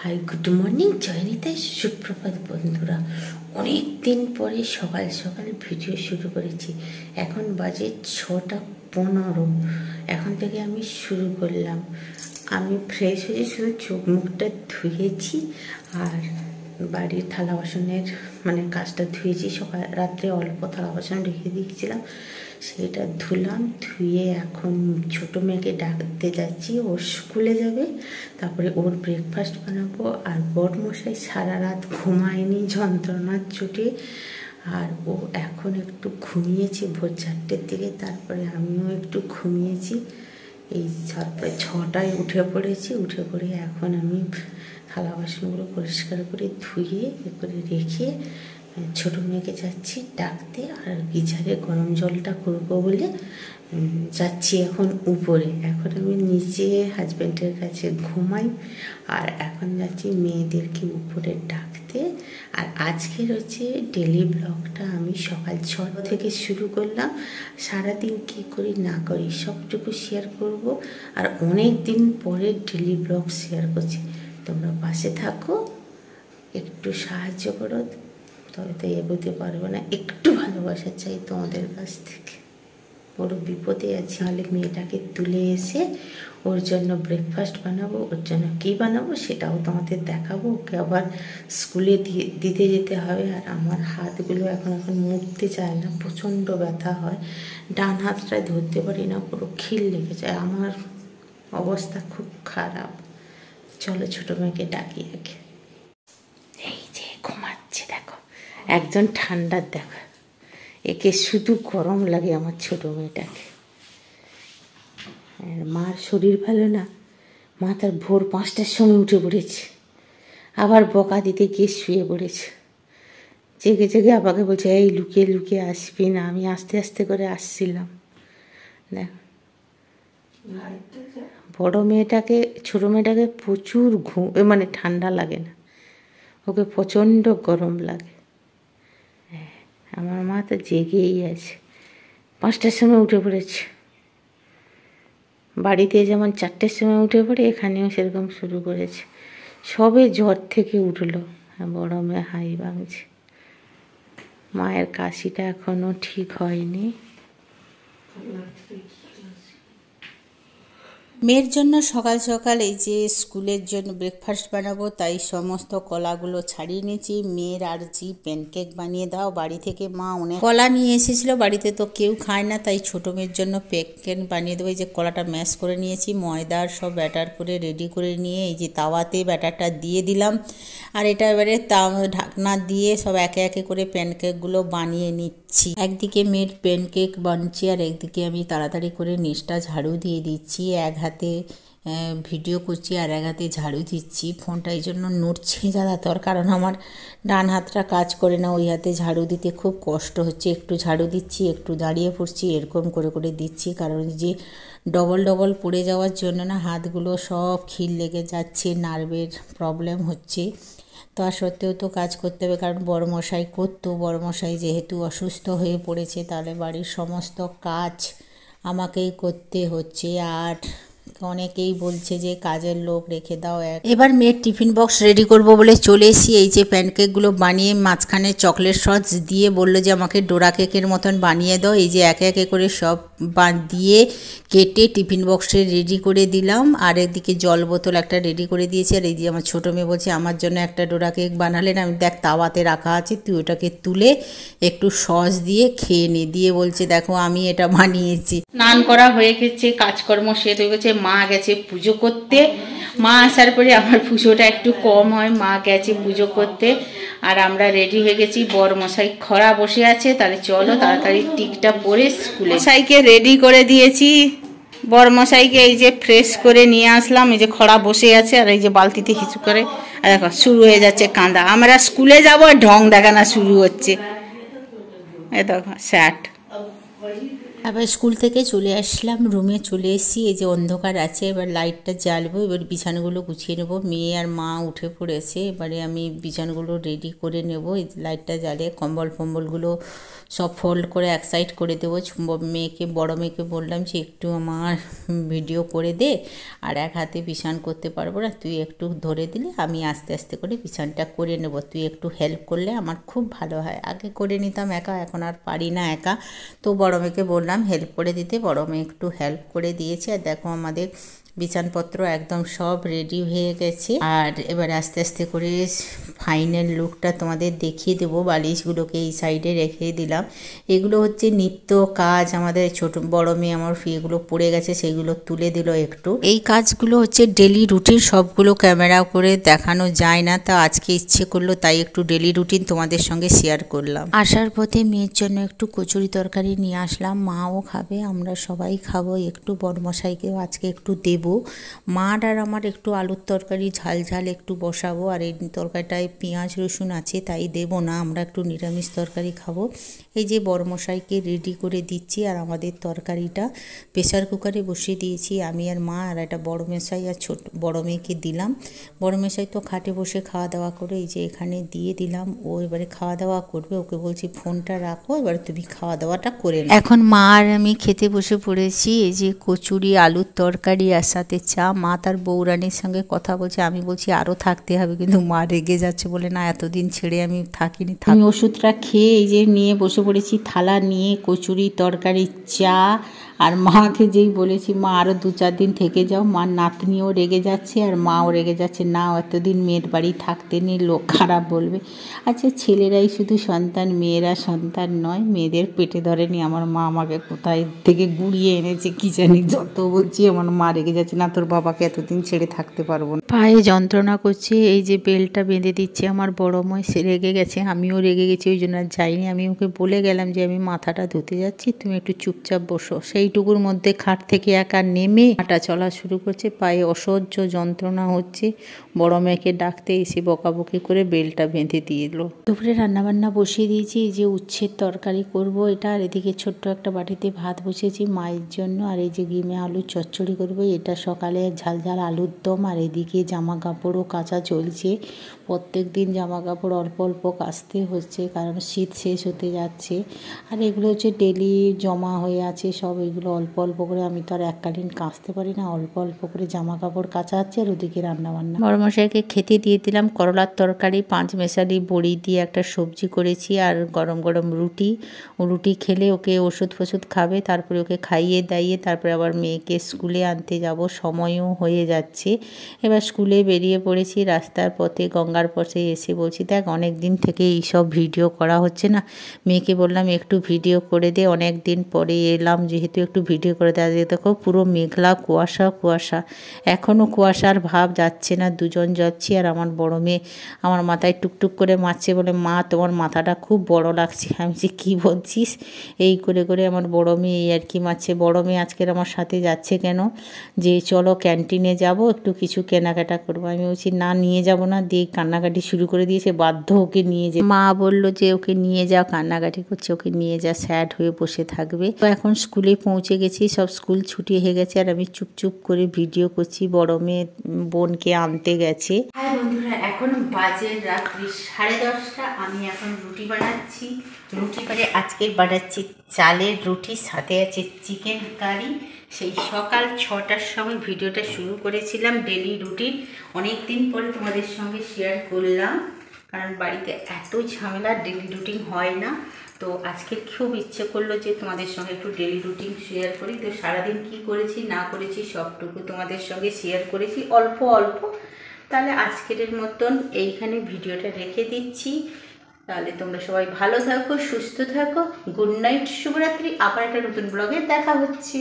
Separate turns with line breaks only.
Hi good morning জয়নিতাই সুপ্রভাত বন্ধুরা। অনেক দিন পরে সকাল সকাল ভিডিও শুরু করেছি। এখন বাজে 6:15। এখন থেকে আমি শুরু করলাম। আমি ফ্রেশ হয়ে শুধু চোখ মুখটা ধুয়েছি আর বাড়ির থালা বাসনের কাজটা ধুয়েছি। রাত্রে অল্প থালা বাসন রেখে দিয়েছিলাম, সেটা ধুলাম। ধুয়ে এখন ছোটো মেয়েকে ডাকতে যাচ্ছি, ও স্কুলে যাবে। তারপরে ওর ব্রেকফাস্ট বানাবো। আর বড়মশাই সারা রাত ঘুমায়নি যন্ত্রণার চোটে, আর ও এখন একটু ঘুমিয়েছি ভোর 4টের দিকে। তারপরে আমিও একটু ঘুমিয়েছি। এই তারপরে 6টায় উঠে পড়েছি। উঠে পড়ে এখন আমি থালা বাসনগুলো পরিষ্কার করে ধুয়ে করে রেখে ছোটো মেয়েকে যাচ্ছি ডাকতে। আর গিজারে গরম জলটা করবো বলে যাচ্ছি এখন উপরে। এখন আমি নিচে হাজব্যান্ডের কাছে ঘুমাই, আর এখন যাচ্ছি মেয়েদেরকে উপরে ডাকতে। আর আজকের হচ্ছে ডেলি ব্লগটা আমি সকাল 6 থেকে শুরু করলাম। সারাদিন কী করি না করি সবটুকু শেয়ার করব। আর অনেক দিন পরে ডেলি ব্লগ শেয়ার করছি। তোমরা পাশে থাকো, একটু সাহায্য করো, তবে তো এগোতে পারবো না। একটু ভালোবাসা চাই তোমাদের কাছ থেকে। বড় বিপদে আছি। নাহলে মেয়েটাকে তুলে এসে ওর জন্য ব্রেকফাস্ট বানাবো। ওর জন্য কী বানাবো সেটাও তোমাদের দেখাবো। ওকে আবার স্কুলে দিতে যেতে হবে। আর আমার হাতগুলো এখন মুড়তে চায় না, প্রচণ্ড ব্যথা হয়। ডান হাতটায় ধরতে পারি না, পুরো খিল লেগে যায়। আমার অবস্থা খুব খারাপ। চলো ছোটো মেয়েকে ডাকি আগে। এই যে ঘুমাচ্ছে, দেখো একজন ঠান্ডার, দেখো একে শুধু গরম লাগে আমার ছোটো মেয়েটাকে। মার শরীর ভালো না, মা তার ভোর 5টার সময় উঠে পড়েছে, আবার বকা দিতে গিয়ে শুয়ে পড়েছে। জেগে জেগে আপাকে বলছে এই লুকিয়ে লুকিয়ে আসবি না। আমি আস্তে আস্তে করে আসছিলাম। দেখ বড় মেয়েটাকে, ছোটো মেয়েটাকে প্রচুর ঠান্ডা লাগে না, ওকে প্রচণ্ড গরম লাগে। আমার মা তো জেগেই আছে, 5টার সময় উঠে পড়েছে। বাড়িতে যেমন 4টের সময় উঠে পড়ে, এখানেও সেরকম শুরু করেছে। সবে জ্বর থেকে উঠলো। বড় মেয়ে হাই ভাঙছে। মায়ের কাশিটা এখনও ঠিক হয়নি। মেয়ের জন্য সকাল সকাল এই যে স্কুলের জন্য ব্রেকফাস্ট বানাবো, তাই সমস্ত কলাগুলো ছাড়িয়ে নিয়েছি। মেয়ের আর জি প্যানকেক বানিয়ে দাও। বাড়ি থেকে মা অনেক কলা নিয়ে এসেছিলো, বাড়িতে তো কেউ খায় না, তাই ছোটো মেয়ের জন্য প্যানকেক বানিয়ে দেবো। এই যে কলাটা ম্যাশ করে নিয়েছি, ময়দার সব ব্যাটার করে রেডি করে নিয়ে এই যে তাওয়াতে ব্যাটারটা দিয়ে দিলাম। আর এটা এবারে ঢাকনা দিয়ে সব একে একে করে প্যানকেকগুলো বানিয়ে নিচ্ছি। একদিকে মেয়ের প্যানকেক বানছি, আর একদিকে আমি তাড়াতাড়ি করে নিচটা ঝাড়ু দিয়ে দিচ্ছি। এক হাতে ভিডিও করছি আর এক হাতে ঝাড়ু দিচ্ছি। ফোনটা এই জন্য নড়ছে জ্যাদাতর, কারণ আমার ডান হাতটা কাজ করে না। ওই হাতে ঝাড়ু দিতে খুব কষ্ট হচ্ছে। একটু ঝাড়ু দিচ্ছি, একটু দাঁড়িয়ে পড়ছি, এরকম করে করে দিচ্ছি। কারণ যে ডবল ডবল পড়ে যাওয়ার জন্য না হাতগুলো সব খিল লেগে যাচ্ছে, নার্ভের প্রবলেম হচ্ছে। তা সত্ত্বেও তো কাজ করতে হবে, কারণ বড়মশাই করতো। বড়মশাই যেহেতু অসুস্থ হয়ে পড়েছে, তাহলে বাড়ির সমস্ত কাজ আমাকেই করতে হচ্ছে। আর অনেকেই বলছে যে কাজের লোক রেখে দাও। এবার মেয়ের টিফিন বক্স রেডি করব বলে চলে এসেছি। এই যে প্যানকেকগুলো বানিয়ে মাঝখানে চকলেট সস দিয়ে বললো যে আমাকে ডোরা কেকের মতন বানিয়ে দাও। এই যে একে একে করে সব দিয়ে কেটে টিফিন বক্সে রেডি করে দিলাম। আর একদিকে জল বোতল একটা রেডি করে দিয়েছি। আর এই যে আমার ছোটো মেয়ে বলছে আমার জন্য একটা ডোরা কেক বানালেন। আমি দেখ তাওয়াতে রাখা আছে, তুই ওটাকে তুলে একটু সস দিয়ে খেয়ে নে। দিয়ে বলছে দেখো আমি এটা বানিয়েছি। স্নান করা হয়ে গেছে, কাজকর্ম শেষ হয়ে গেছে। মা গেছে পুজো করতে। মা আসার পরে আমার পুজোটা একটু কম হয়। মা গেছে পুজো করতে, আর আমরা রেডি হয়ে গেছি। বড়মশাই খরা বসে আছে, তাহলে চলো তাড়াতাড়ি টিকটা পরে স্কুলে। মশাইকে রেডি করে দিয়েছি। বড়মশাইকে এই যে ফ্রেশ করে নিয়ে আসলাম। এই যে খরা বসে আছে, আর এই যে বালতিতে কিছু করে দেখো শুরু হয়ে যাচ্ছে কাঁদা। আমরা স্কুলে যাব, ঢং দেখানো শুরু হচ্ছে। এই দেখো স্যাট। আবার স্কুল থেকে চলে আসলাম, রুমে চলে এসেছি। এই যে অন্ধকার আছে, এবার লাইটটা জ্বালবো, এবার বিছানাগুলো গুছিয়ে নেবো। মেয়ে আর মা উঠে পড়েছে, এবারে আমি বিছানাগুলো রেডি করে নেব। এই লাইটটা জ্বালিয়ে কম্বল ফম্বলগুলো সব ফোল্ড করে এক সাইড করে দেবো। মেয়েকে, বড় মেয়েকে বললাম যে একটু আমার ভিডিও করে দে, আর এক হাতে বিছান করতে পারবো না, তুই একটু ধরে দিলে আমি আস্তে আস্তে করে বিছানটা করে নেব, তুই একটু হেল্প করলে আমার খুব ভালো হয়। আগে করে নিতাম একা, এখন আর পারি না একা। তো বড় মেয়েকে বললাম হেল্প করে দিতে, বড় মেয়ে একটু হেল্প করে দিয়েছে। আর দেখো আমাদের বিছানপত্র একদম সব রেডি হয়ে গেছে। আর এবার আস্তে আস্তে করে ফাইনাল লুকটা তোমাদের দেখিয়ে দেবো। বালিশগুলোকে এই সাইডে রেখে দিলাম। এগুলো হচ্ছে নিত্য কাজ আমাদের। ছোট বড় মেয়ে আমার এগুলো পড়ে গেছে, সেগুলো তুলে দিল একটু। এই কাজগুলো হচ্ছে ডেলি রুটিন, সবগুলো ক্যামেরা করে দেখানো যায় না, তা আজকে ইচ্ছে করলো তাই একটু ডেলি রুটিন তোমাদের সঙ্গে শেয়ার করলাম। আসার পথে মেয়ের জন্য একটু কচুরি তরকারি নিয়ে আসলাম, মাও খাবে, আমরা সবাই খাবো। একটু বড়মশাইকেও আজকে একটু দেব। মার আর আমার একটু আলুর তরকারি ঝাল ঝাল একটু বসাবো। আর এই তরকারিটায় পেঁয়াজ রসুন আছে তাই দেব না, আমরা একটু নিরামিষ তরকারি খাবো। এই যে বড়মশাইকে রেডি করে দিচ্ছি, আর আমাদের তরকারিটা প্রেসার কুকারে বসিয়ে দিয়েছি। আমি আর মা আর একটা বড় মশাই আর ছোট বড় মেয়েকে দিলাম। বড় মশাই তো খাটে বসে খাওয়া দাওয়া করে এই যে এখানে দিয়ে দিলাম। ও এবারে খাওয়া দাওয়া করবে, ওকে বলছি ফোনটা রাখো, এবারে তুমি খাওয়া দাওয়াটা করে নাও। এখন মা আর আমি খেতে বসে পড়েছি। এই যে কচুরি, আলুর তরকারি আর সাথে চা। মা তার বউরানির সঙ্গে কথা বলছে, আমি বলছি আরও থাকতে হবে, কিন্তু মা রেগে যাচ্ছে, বলে না এতদিন ছেড়ে আমি থাকিনি। আমি ওষুধটা খেয়ে এই যে নিয়ে বসে পড়েছি, থালা নিয়ে কচুরি, তরকারি, চা। আর মাকে যেই বলেছি মা আরও 2-4 দিন থেকে যাও, মার নাতনিও রেগে যাচ্ছে আর মাও রেগে যাচ্ছে, না এতদিন মেয়ের বাড়ি থাকতে নেই, লোক খারাপ বলবে। আচ্ছা, ছেলেরাই শুধু সন্তান, মেয়েরা সন্তান নয়? মেয়েদের পেটে ধরেনি? আমার মা আমাকে কোথায় থেকে গুড়িয়ে এনেছে কি জানি, যত বলছি আমার মা রেগে যাচ্ছে, না তোর বাবাকে এতদিন ছেড়ে থাকতে পারবো না। পায়ে যন্ত্রণা করছে, এই যে বেল্টটা বেঁধে দিচ্ছে আমার বড় মেয়ে, সে রেগে গেছে, আমিও রেগে গেছি, ওই জন্য আর যাইনি। আমি ওকে বলে গেলাম যে আমি মাথাটা ধুতে যাচ্ছি, তুমি একটু চুপচাপ বসো। সেইটুকুর মধ্যে খাট থেকে একা নেমে হাঁটা চলা শুরু করছে, পায়ে অসহ্য যন্ত্রণা হচ্ছে। বড় মেয়েকে ডাকতে এসে বকাবকি করে বেল্টটা বেঁধে দিয়ে এলো। দুপুরে রান্নাবান্না বসিয়ে দিয়েছি, এই যে উচ্ছের তরকারি করব এটা, আর এদিকে ছোট্ট একটা বাটিতে ভাত বসিয়েছি মায়ের জন্য। আর এই যে গিমে আলুর চচ্চড়ি করবো, এটা সকালে ঝাল ঝাল আলুর দম। আর এদিকে জামা কাপড়ও কাচা চলছে। প্রত্যেক দিন জামা কাপড় অল্প অল্প কাচতে হচ্ছে, কারণ শীত শেষ হতে যাচ্ছে। আর এগুলো হচ্ছে ডেলি জমা হয়ে আছে সব, এগুলো অল্প অল্প করে, আমি তো আর এককালীন কাচতে পারি না, অল্প অল্প করে জামা কাপড় কাচা হচ্ছে। আর ওদিকে রান্নাবান্না। বড়মশাইকে খেতে দিয়ে দিলাম করলার তরকারি, 5 মেশালি বড়ি দিয়ে একটা সবজি করেছি, আর গরম গরম রুটি। রুটি খেলে ওকে ওষুধ ফষুধ খাবে, তারপরে ওকে খাইয়ে দাইয়ে তারপরে আবার মেয়েকে স্কুলে আনতে যাব, সময়ও হয়ে যাচ্ছে। এবার স্কুলে বেরিয়ে পড়েছি। রাস্তার পথে গঙ্গার পথে এসে বলছি, দেখ অনেক দিন থেকে এইসব ভিডিও করা হচ্ছে না। মেয়েকে বললাম একটু ভিডিও করে দে, অনেক দিন পরে এলাম যেহেতু একটু ভিডিও করে দেওয়া। দেখো পুরো মেঘলা, কুয়াশা কুয়াশা, এখনও কুয়াশার ভাব যাচ্ছে না। দুজন যাচ্ছি, আর আমার বড় মেয়ে আমার মাথায় টুকটুক করে মারছে, বলে মা তোমার মাথাটা খুব বড় লাগছে। আমি যে কী বলছিস, এই করে করে আমার বড় মেয়ে এই আর কি মারছে। বড় মেয়ে আজকের আমার সাথে যাচ্ছে কেন, যে চলো ক্যান্টিনে যাব, একটু কিছু কেনাকাটা করবো। আমি বলছি না, নিয়ে যাব না, দিয়ে কান্নাকাটি শুরু করে দিয়েছে, বাধ্য ওকে নিয়ে যে। মা বললো যে ওকে নিয়ে যাও, কান্নাকাটি করছে, ওকে নিয়ে যা, স্যাড হয়ে বসে থাকবে। তো এখন স্কুলে পৌঁছে গেছি, সব স্কুল ছুটি হয়ে গেছে, আর আমি চুপচুপ করে ভিডিও করছি। বড় মেয়ে বোনকে আনতে গেছে। হাই বন্ধুরা, এখন বাজে রাত্রি 10:30। আমি এখন রুটি বানাচ্ছি। রুটি করে আজকে বানাচ্ছি চালের রুটি, সাথে আছে চিকেন কারি। সেই সকাল 6টার সময় ভিডিওটা শুরু করেছিলাম, ডেলি রুটিন। অনেক দিন পরে তোমাদের সঙ্গে শেয়ার করলাম, কারণ বাড়িতে এত ঝামেলা, ডেলি রুটিন হয় না। তো আজকে খুব ইচ্ছে করলো যে তোমাদের সঙ্গে একটু ডেলি রুটিন শেয়ার করি। তো সারাদিন কি করেছি না করেছি সবটুকু তোমাদের সঙ্গে শেয়ার করেছি, অল্প অল্প। তাহলে আজকের মতন এইখানে ভিডিওটা রেখে দিচ্ছি। তাহলে তোমরা সবাই ভালো থাকো, সুস্থ থাকো। গুড নাইট, শুভরাত্রি। আবার একটা নতুন ব্লগে দেখা হচ্ছে।